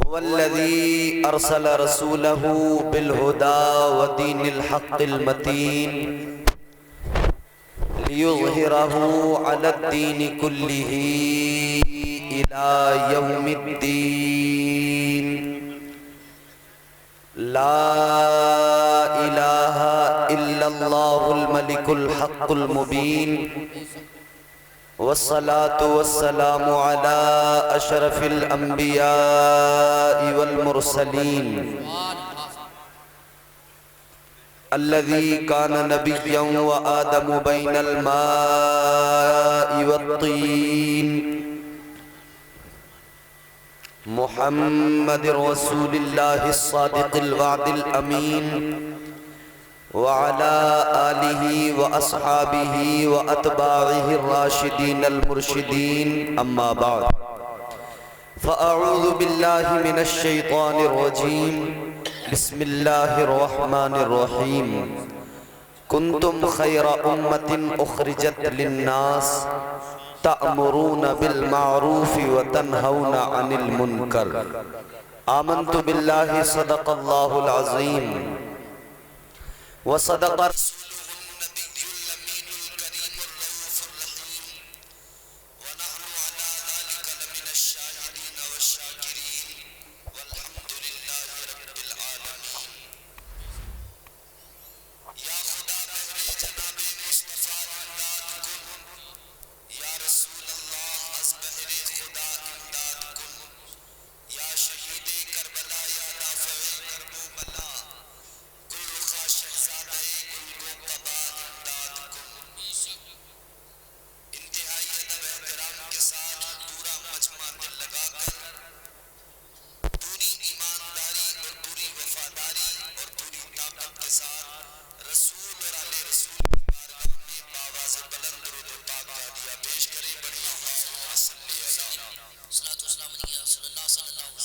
هو الذي أرسل رسوله بالهدى ودين الحق المتين ليظهره على الدين كله إلى يوم الدين. لا إله إلا الله الملك الحق المبين، والصلاة والسلام على أشرف الأنبياء والمرسلين الذي كان نبيا وآدم بين الماء والطين، محمد رسول الله الصادق الوعد الأمين، وعلى آله وأصحابه وأتباعه الراشدين المرشدين. أما بعد، فأعوذ بالله من الشيطان الرجيم. بسم الله الرحمن الرحيم. كنتم خير أمة أخرجت للناس تأمرون بالمعروف وتنهون عن المنكر. آمنت بالله صدق الله العظيم وصدق رسوله النبي الأمين الكريم الرؤوف الرحيم، ونحن على ذلك لمن الشاهدين والشاكرين، والحمد لله رب العالمين. یا خدا بہر جناب مصطفیٰ امداد کن، یا رسول اللہ از بہر خدا امداد کن، یا شہید کربلا یا دافع کرب و بلا، گل رخا شہزادہ گل گو قبا امداد کن. انتہائی ادب احترام کے ساتھ پورا مجمع دل لگا کر پوری ایمانداری اور پوری وفاداری اور پوری طاقت کے ساتھ رسول اور آل رسول کی بارگاہ میں بآواز بلند درود و پاک ہدیہ پیش کریں. بڑی اللہم صلی علی صلاۃ والسلام علیہ صلی اللہ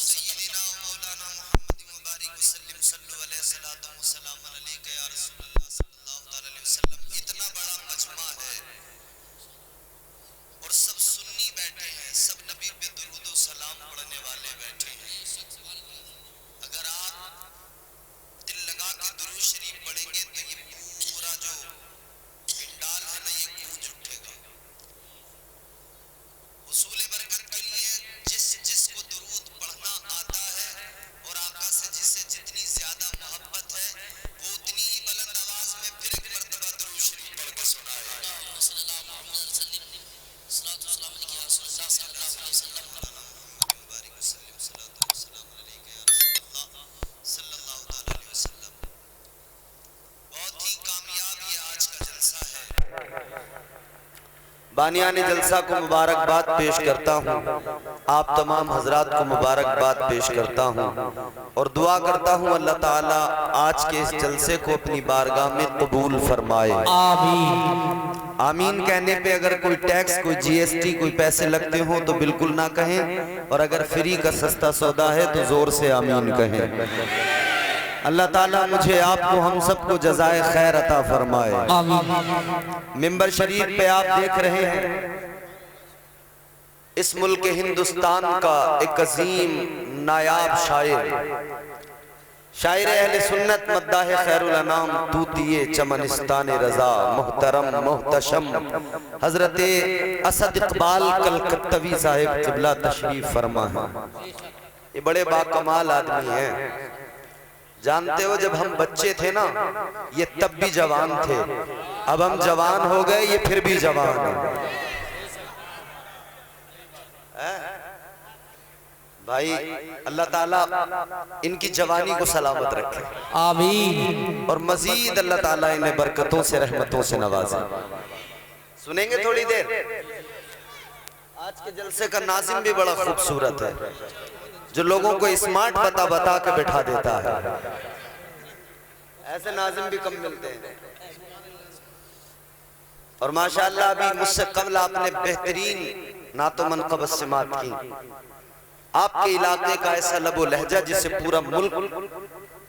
سیدنا و مولانا محمد مبارک وسلم. صلو علیہ صلاۃ والسلام علیک یا رسول اللہ صلی اللہ علیہ وسلم. اتنا بڑا مجمع ہے اور سب سنی بیٹھے ہیں، سب نبی پہ درود و سلام پڑھنے والے بیٹھے ہیں. اگر آپ دل لگا کے درود شریف پڑھیں گے تو یہ پورا جو پنڈال ہے نا یہ گونج اٹھے گا. حصول برکت کے لیے جس کو درود پڑھنا آتا ہے اور آقا سے جسے جتنی زیادہ محبت ہے وہ اتنی بلند آواز میں پھر ایک مرتبہ درود شریف پڑھ کے سنائے. صلی اللہ محمد وسلم صلاۃ والسلام علیہ رسول اللہ صلی اللہ علیہ وسلم. محمد مبارک وسلم صلاۃ والسلام علیک یا رسول اللہ صلی اللہ علیہ وسلم. بہت ہی کامیاب یہ آج کا جلسہ ہے. بانیان جلسہ کو مبارکباد پیش کرتا ہوں، آپ تمام حضرات کو مبارکباد پیش کرتا ہوں اور دعا کرتا ہوں اللہ تعالیٰ آج کے اس جلسے کو اپنی بارگاہ میں قبول فرمائے. آمین. آمین کہنے پہ اگر کوئی ٹیکس، کوئی جی ایس ٹی، کوئی پیسے لگتے ہوں تو بالکل نہ کہیں، اور اگر فری کا سستا سودا ہے تو زور سے آمین کہیں. اللہ تعالیٰ مجھے آپ کو ہم سب کو جزائے خیر عطا فرمائے. آمین. ممبر شریف پہ آپ دیکھ رہے ہیں اس ملک ہندوستان کا ایک عظیم نایاب شاعر اہل سنت مداح خیر الانام طوطی چمنستان رضا محترم محتشم حضرت اسد اقبال کلکتوی صاحب قبلہ تشریف فرما ہے. یہ بڑے باکمال آدمی ہیں. جانتے ہو جب ہم بچے تھے نا یہ تب بھی جوان تھے، اب ہم جوان ہو گئے یہ پھر بھی جوان ہیں. بھائی اللہ تعالیٰ ان کی جوانی کو سلامت رکھے. آمین. اور مزید اللہ تعالیٰ انہیں برکتوں سے رحمتوں سے نوازے. سنیں گے تھوڑی دیر. آج کے جلسے کا ناظم بھی بڑا خوبصورت ہے جو لوگوں کو اسمارٹ بتا کے بٹھا دیتا ہے. ایسے ناظم بھی کم ملتے ہیں. اور ماشاءاللہ ابھی مجھ سے قبل آپ نے بہترین نعت و منقبت سماعت کی. آپ کے علاقے کا ایسا لب و لہجہ جسے پورا ملک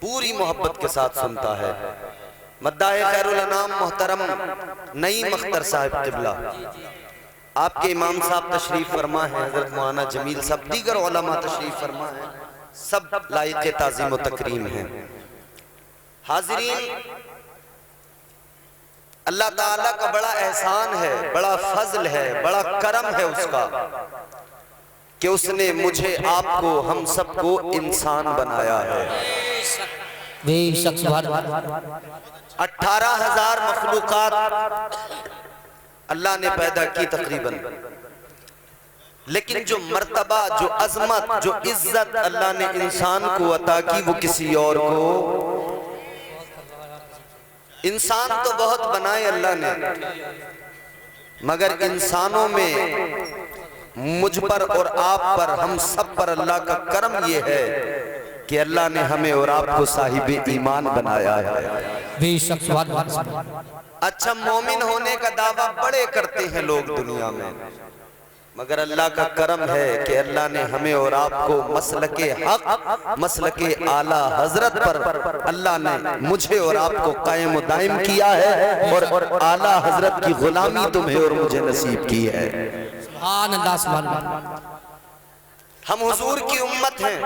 پوری محبت کے ساتھ سنتا ہے. مداح خیر الانام محترم نعیم اختر صاحب قبلہ، آپ کے امام صاحب تشریف فرما ہیں، حضرت مولانا جمیل صاحب، دیگر علماء تشریف فرما ہیں. سب لائق تعظیم و تکریم ہیں۔ حاضرین، اللہ تعالیٰ کا بڑا احسان ہے، بڑا فضل ہے، بڑا کرم ہے اس کا کہ اس نے مجھے، آپ کو، ہم سب کو انسان بنایا ہے۔ 18,000 مخلوقات اللہ نے پیدا کی تقریباً، لیکن جو مرتبہ، جو عظمت، جو عزت اللہ نے انسان کو عطا کی وہ کسی اور کو۔ انسان تو بہت بنائے اللہ نے، مگر انسانوں میں مجھ پر اور آپ پر، ہم سب پر اللہ کا کرم یہ ہے کہ اللہ نے ہمیں اور آپ کو صاحب ایمان بنایا ہے۔ اچھا، مومن ہونے کا دعویٰ بڑے کرتے ہیں لوگ دنیا میں، مگر اللہ کا کرم ہے کہ اللہ نے ہمیں اور آپ کو مسلک حق، مسلک اعلیٰ حضرت پر اللہ نے مجھے اور آپ کو قائم و دائم کیا ہے، اور اعلیٰ حضرت کی غلامی تمہیں اور مجھے نصیب کی ہے۔ سبحان اللہ، سبحان اللہ۔ ہم حضور کی امت ہیں،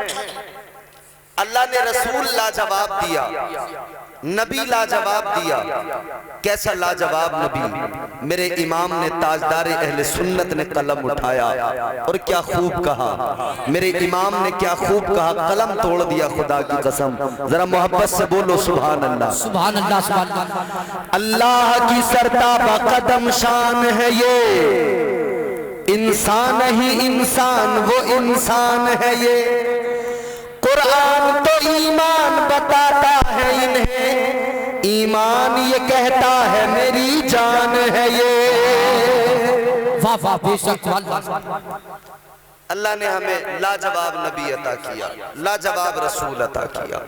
اللہ نے رسول لاجواب دیا، نبی لاجواب دیا۔ کیسا لاجواب نبی؟ میرے امام نے، تاجدار اہل سنت نے قلم اٹھایا اور کیا خوب کہا، میرے امام نے کیا خوب کہا، قلم توڑ دیا خدا کی قسم۔ ذرا محبت سے بولو سبحان اللہ، سبحان اللہ، سبحان اللہ۔ اللہ کی سرتابہ قدم شان ہے یہ، انسان ہی انسان وہ انسان ہے یہ۔ قرآن تو ایمان بتاتا ہے انہیں، ایمان یہ کہتا ہے میری جان ہے یہ۔ واہ واہ، بے شک۔ اللہ نے ہمیں لاجواب نبی عطا کیا، لاجواب رسول عطا کیا،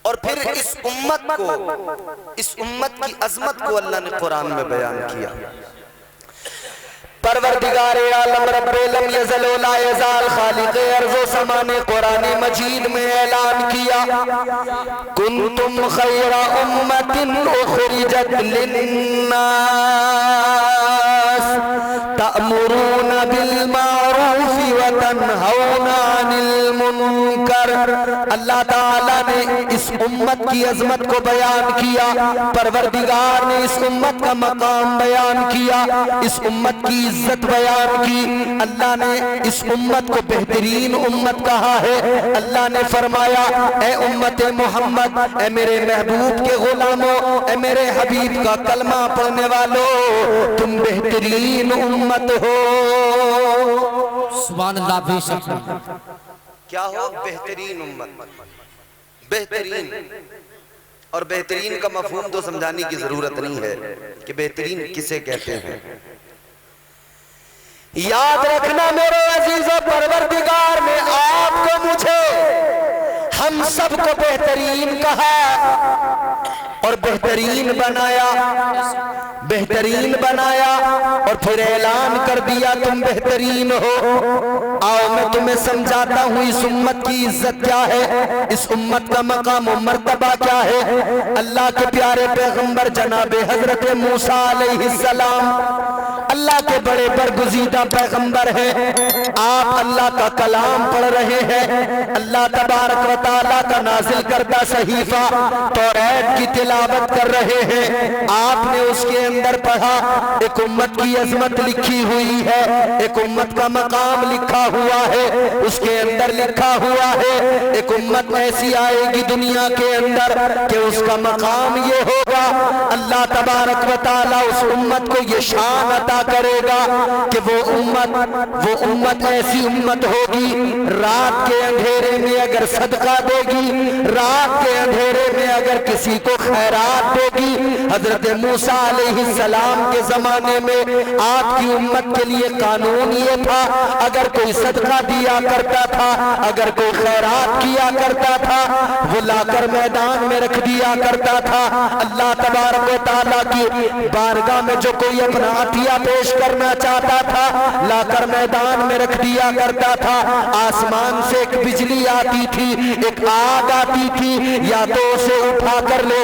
اور پھر اس امت کو، اس امت کی عظمت کو اللہ نے قرآن میں بیان کیا۔ پروردگار عالم رب لم یزل و لا یزال خالق ارض و سما نے قرآن مجید میں اعلان کیا، کنتم خیر امت اخرجت للناس تأمرون بالمعروف وتنہون عن المنکر۔ اللہ تعالیٰ نے اس امت کی عظمت کو بیان کیا، پروردگار نے اس امت کا مقام بیان کیا، اس امت کی عزت بیان کی۔ اللہ نے اس امت کو بہترین امت کہا ہے۔ اللہ نے فرمایا، اے امت محمد، اے میرے محبوب کے غلاموں، اے میرے حبیب کا کلمہ پڑھنے والوں، تم بہترین امت ہو۔ سبحان اللہ، بے شک۔ کیا ہو؟ بہترین امت، بہترین۔ اور بہترین کا مفہوم تو سمجھانے کی ضرورت نہیں ہے کہ بہترین کسے کہتے ہیں۔ یاد رکھنا میرے عزیزو، پروردگار نے آپ کو، مجھے، ہم سب کو بہترین کہا اور بہترین بنایا، بہترین بنایا، اور پھر اعلان کر دیا تم بہترین ہو۔ آؤ میں تمہیں سمجھاتا ہوں اس امت کی عزت کیا ہے، اس امت کا مقام و مرتبہ کیا ہے۔ اللہ کے پیارے پیغمبر جناب حضرت موسیٰ علیہ السلام اللہ کے بڑے برگزیدہ پیغمبر ہیں۔ آپ اللہ کا کلام پڑھ رہے ہیں، اللہ تبارک و تعالیٰ کا نازل کردہ صحیفہ توریت کی تلاوت کر رہے ہیں۔ آپ نے اس کے اندر پڑھا، ایک امت کی عظمت لکھی ہوئی ہے، ایک امت کا مقام لکھا ہوا ہے، اس کے اندر لکھا ہوا ہے ایک امت ایسی آئے گی دنیا کے اندر کہ اس کا مقام یہ ہوگا، اللہ تبارک و تعالیٰ اس امت کو یہ شان عطا کرے گا کہ وہ امت ایسی امت ہوگی، رات کے اندھیرے میں اگر صدقہ دے گی، رات کے اندھیرے میں اگر کسی کو خیرات دے گی۔ حضرت موسیٰ علیہ السلام کے زمانے میں آپ کی امت کے لیے قانون یہ تھا، اگر کوئی صدقہ دیا کرتا تھا، اگر کوئی خیرات کیا کرتا تھا، وہ لا کر میدان میں رکھ دیا کرتا تھا۔ اللہ تبارک و تعالیٰ کی بارگاہ میں جو کوئی اپنا عطیہ پیش کرنا چاہتا تھا، لا کر میدان میں رکھ دیا کرتا تھا۔ آسمان سے ایک بجلی آتی تھی، ایک آگ آتی تھی، یا تو اسے اٹھا کر لے